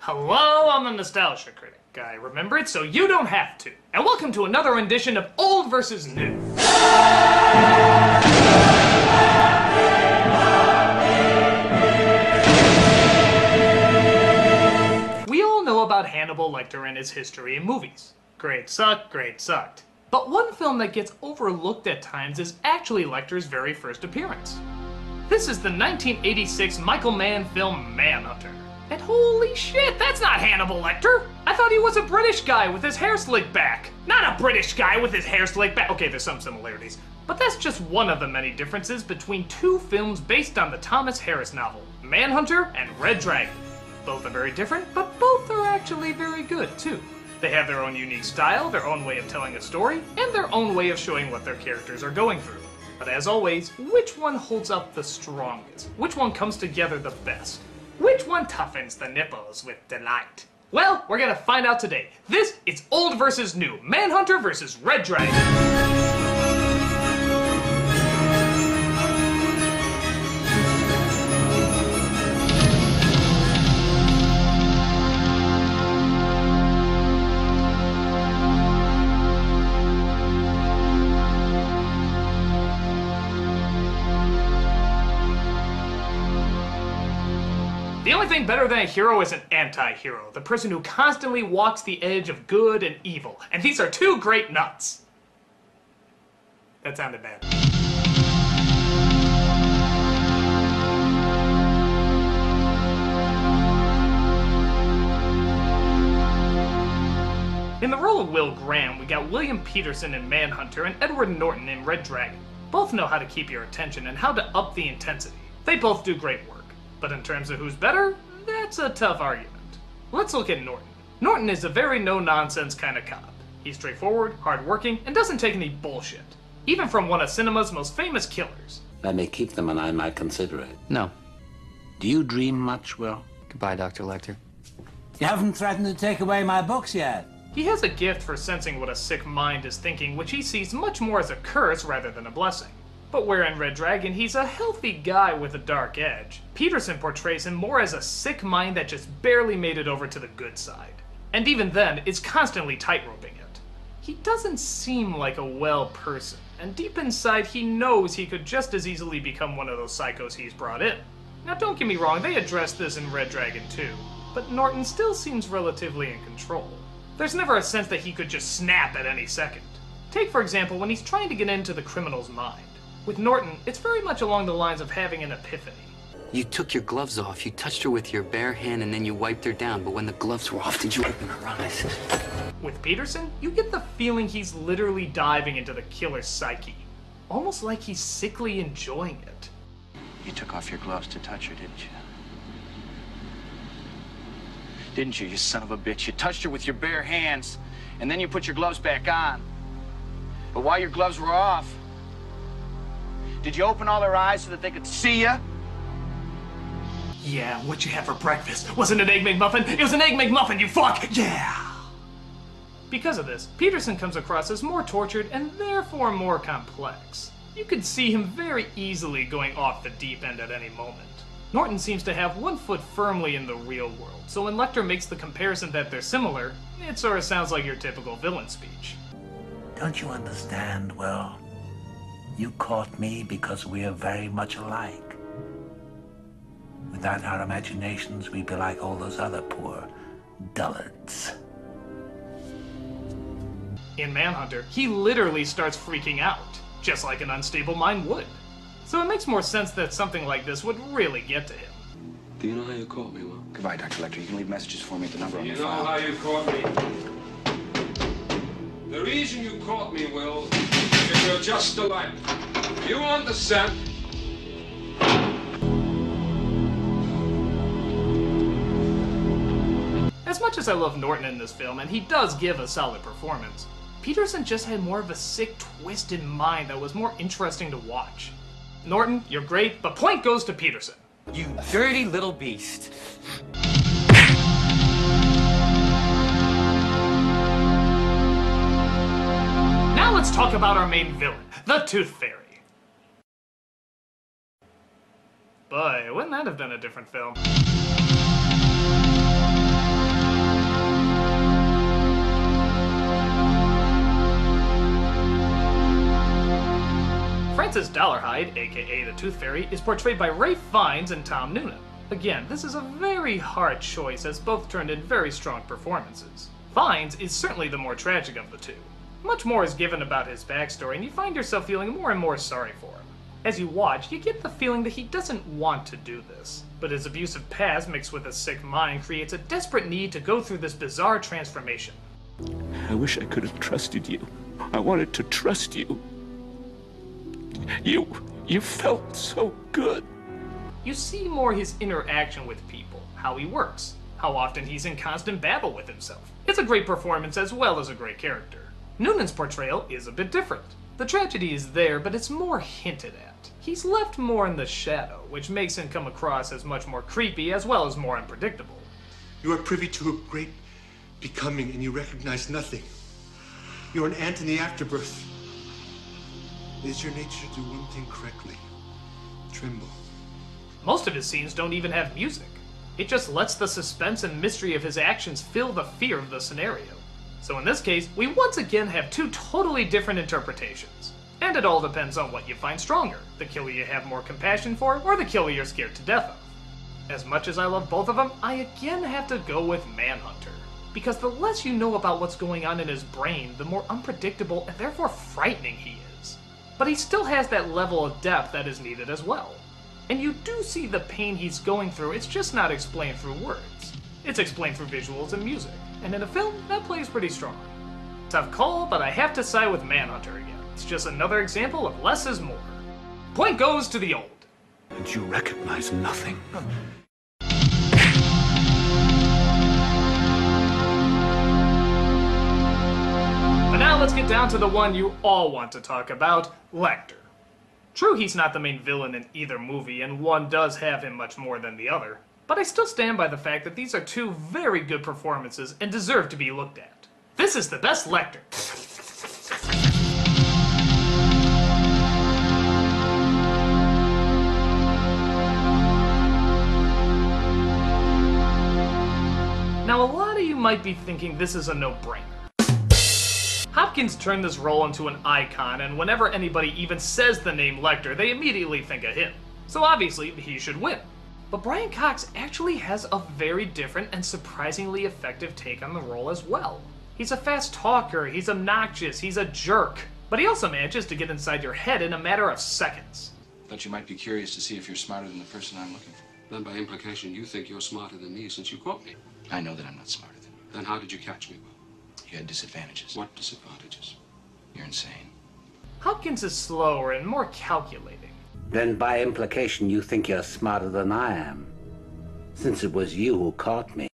Hello, I'm the Nostalgia Critic. I remember it so you don't have to. And welcome to another rendition of Old versus New. We all know about Hannibal Lecter and his history in movies. Great sucked, great sucked. But one film that gets overlooked at times is actually Lecter's very first appearance. This is the 1986 Michael Mann film Manhunter. And holy shit, that's not Hannibal Lecter! I thought he was a British guy with his hair slicked back. Not a British guy with his hair slicked back. Okay, there's some similarities. But that's just one of the many differences between two films based on the Thomas Harris novel, Manhunter and Red Dragon. Both are very different, but both are actually very good, too. They have their own unique style, their own way of telling a story, and their own way of showing what their characters are going through. But as always, which one holds up the strongest? Which one comes together the best? Which one toughens the nipples with delight? Well, we're gonna find out today. This is Old versus New, Manhunter versus Red Dragon. The only thing better than a hero is an anti-hero, the person who constantly walks the edge of good and evil. And these are two great nuts. That sounded bad. In the role of Will Graham, we got William Petersen in Manhunter and Edward Norton in Red Dragon. Both know how to keep your attention and how to up the intensity. They both do great work. But in terms of who's better, that's a tough argument. Let's look at Norton. Norton is a very no-nonsense kind of cop. He's straightforward, hardworking, and doesn't take any bullshit. Even from one of cinema's most famous killers. I may keep them and I might consider it. No. Do you dream much, Will? Goodbye, Dr. Lecter. You haven't threatened to take away my books yet. He has a gift for sensing what a sick mind is thinking, which he sees much more as a curse rather than a blessing. But where in Red Dragon, he's a healthy guy with a dark edge, Petersen portrays him more as a sick mind that just barely made it over to the good side. And even then, is constantly tightroping it. He doesn't seem like a well person, and deep inside he knows he could just as easily become one of those psychos he's brought in. Now don't get me wrong, they address this in Red Dragon too, but Norton still seems relatively in control. There's never a sense that he could just snap at any second. Take for example when he's trying to get into the criminal's mind. With Norton, it's very much along the lines of having an epiphany. You took your gloves off, you touched her with your bare hand, and then you wiped her down. But when the gloves were off, did you open her eyes? With Petersen, you get the feeling he's literally diving into the killer's psyche. Almost like he's sickly enjoying it. You took off your gloves to touch her, didn't you? Didn't you, you son of a bitch? You touched her with your bare hands, and then you put your gloves back on. But while your gloves were off, did you open all their eyes so that they could see you? Yeah, what'd you have for breakfast? Wasn't it an Egg McMuffin? It was an Egg McMuffin, you fuck! Yeah! Because of this, Petersen comes across as more tortured and therefore more complex. You could see him very easily going off the deep end at any moment. Norton seems to have one foot firmly in the real world, so when Lecter makes the comparison that they're similar, it sort of sounds like your typical villain speech. Don't you understand, Will? You caught me because we are very much alike. Without our imaginations, we'd be like all those other poor dullards. In Manhunter, he literally starts freaking out, just like an unstable mind would. So it makes more sense that something like this would really get to him. Do you know how you caught me, Will? Goodbye, Dr. Lecter. You can leave messages for me at the number on You your know file. how you caught me? The reason you caught me, Will, is you're just alike. You understand? As much as I love Norton in this film, and he does give a solid performance, Petersen just had more of a sick, twisted mind that was more interesting to watch. Norton, you're great, but point goes to Petersen. You dirty little beast. Now let's talk about our main villain, the Tooth Fairy. Boy, wouldn't that have been a different film? Princess Dollarhide, aka the Tooth Fairy, is portrayed by Ralph Fiennes and Tom Noonan. Again, this is a very hard choice as both turned in very strong performances. Fiennes is certainly the more tragic of the two. Much more is given about his backstory, and you find yourself feeling more and more sorry for him. As you watch, you get the feeling that he doesn't want to do this, but his abusive past mixed with a sick mind creates a desperate need to go through this bizarre transformation. I wish I could have trusted you. I wanted to trust you. You felt so good. You see more his interaction with people, how he works, how often he's in constant battle with himself. It's a great performance as well as a great character. Noonan's portrayal is a bit different. The tragedy is there, but it's more hinted at. He's left more in the shadow, which makes him come across as much more creepy as well as more unpredictable. You are privy to a great becoming and you recognize nothing. You're an ant in the afterbirth. It is your nature to do one thing correctly. Tremble. Most of his scenes don't even have music. It just lets the suspense and mystery of his actions fill the fear of the scenario. So in this case, we once again have two totally different interpretations. And it all depends on what you find stronger, the killer you have more compassion for, or the killer you're scared to death of. As much as I love both of them, I again have to go with Manhunter. Because the less you know about what's going on in his brain, the more unpredictable and therefore frightening he is. But he still has that level of depth that is needed as well. And you do see the pain he's going through, it's just not explained through words. It's explained through visuals and music, and in a film, that plays pretty strong. Tough call, but I have to side with Manhunter again. It's just another example of less is more. Point goes to the old. And you recognize nothing. But now let's get down to the one you all want to talk about, Lecter. True, he's not the main villain in either movie, and one does have him much more than the other, but I still stand by the fact that these are two very good performances and deserve to be looked at. This is the best Lecter. Now, a lot of you might be thinking this is a no-brainer. Hopkins turned this role into an icon, and whenever anybody even says the name Lecter, they immediately think of him. So obviously, he should win. But Brian Cox actually has a very different and surprisingly effective take on the role as well. He's a fast talker, he's obnoxious, he's a jerk, but he also manages to get inside your head in a matter of seconds. Thought you might be curious to see if you're smarter than the person I'm looking for. Then by implication, you think you're smarter than me since you caught me. I know that I'm not smarter than you. Then how did you catch me, Will? You had disadvantages. What disadvantages? You're insane. Hopkins is slower and more calculating. Then by implication you think you're smarter than I am, since it was you who caught me.